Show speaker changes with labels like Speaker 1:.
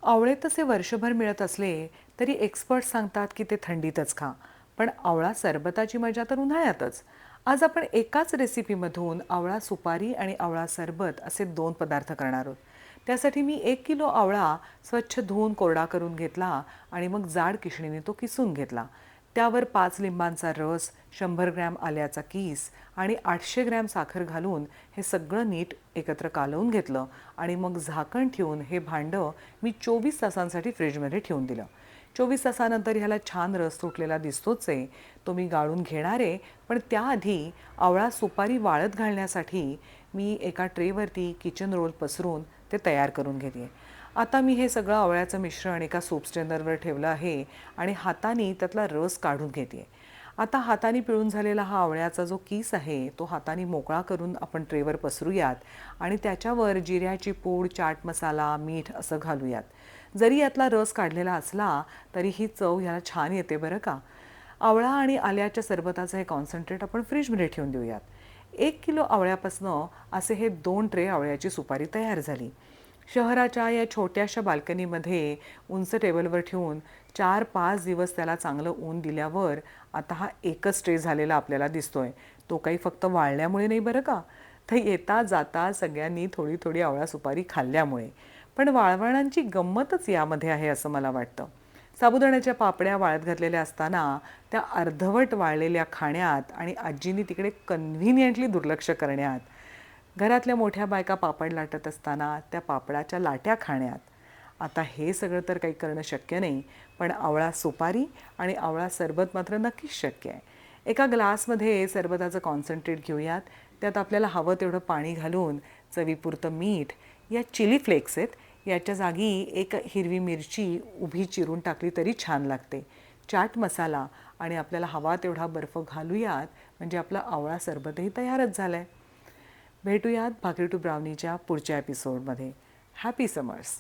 Speaker 1: आवळे तसे वर्षभर मिळत असले तरी एक्सपर्ट सांगतात की ते थंडीतच खा. पण आवळा सरबताची मजा तर उन्हाळ्यातच. आज आपण एकाच रेसिपीमधून आवळा सुपारी आणि आवळा सरबत असे 2 पदार्थ करणार आहोत. त्यासाठी मी 1 किलो आवळा स्वच्छ धुवून कोरडा करून घेतला आणि मग जाड किसणीने तो किसून घेतला. त्यावर 5 लिंबांचा रस, 100 ग्रॅम आल्याचा कीस आणि 800 ग्रॅम साखर घालून हे सगळं नीट एकत्र कालवून घेतलं आणि मग झाकण ठेवून हे भांडं मी 24 तासांसाठी फ्रीजमध्ये ठेवून दिलं. 24 तासानंतर ह्याला छान रस सुटलेला दिसतोच आहे. तो मी गाळून घेणार आहे, पण त्याआधी आवळा सुपारी वाळत घालण्यासाठी मी एका ट्रेवरती किचन रोल पसरून ते तयार करून घेते. आता मी हे सगळं आवळ्याचं मिश्रण एका सूप स्ट्रेनरवर ठेवलं आहे आणि हाताने त्यातला रस काढून घेते. आता हाताने पिळून झालेला हा आवळ्याचा जो किस आहे तो हाताने मोकळा करून आपण ट्रेवर पसरूयात आणि त्याच्यावर जिऱ्याची पूड, चाट मसाला, मीठ असं घालूयात. जरी यातला रस काढलेला असला तरी ही चव ह्याला छान येते बरं का. आवळा आणि आल्याच्या सरबताचं हे कॉन्सन्ट्रेट आपण फ्रीजमध्ये ठेवून देऊयात. 1 किलो आवळ्यापासनं असे हे 2 ट्रे आवळ्याची सुपारी तयार झाली. शहराच्या या छोट्याशा बाल्कनीमध्ये उंच टेबलवर ठेवून 4-5 दिवस त्याला चांगलं ऊन दिल्यावर आता हा एकच ट्रे झालेला आपल्याला दिसतोय. तो काही फक्त वाळल्यामुळे नाही बरं का, तर येता जाता सगळ्यांनी थोडी थोडी आवळा सुपारी खाल्ल्यामुळे. पण वाळवणांची गंमतच यामध्ये आहे असं मला वाटतं. साबुदाण्याच्या पापड्या वाळत घातलेल्या असताना त्या अर्धवट वाळलेल्या खाण्यात आणि आजींनी तिकडे कन्व्हिनियंटली दुर्लक्ष करण्यात, घरातल्या मोठ्या बायका पापड लाटत असताना त्या पापडाच्या लाट्या खाण्यात. आता हे सगळं तर काही करणं शक्य नाही, पण आवळा सुपारी आणि आवळा सरबत मात्र नक्कीच शक्य आहे. एका ग्लासमध्ये सरबताचं कॉन्सन्ट्रेट घेऊयात. त्यात आपल्याला हवं तेवढं पाणी घालून चवीपुरतं मीठ, या चिली फ्लेक्स आहेत, याच्या जागी एक हिरवी मिरची उभी चिरून टाकली तरी छान लागते. चाट मसाला आणि आपल्याला हवा तेवढा बर्फ घालूयात म्हणजे आपला आवळा सरबतही तयारच झालं आहे. भेटूयात भाकरी टू ब्राउनीच्या पुढच्या एपिसोडमध्ये. Happy summers.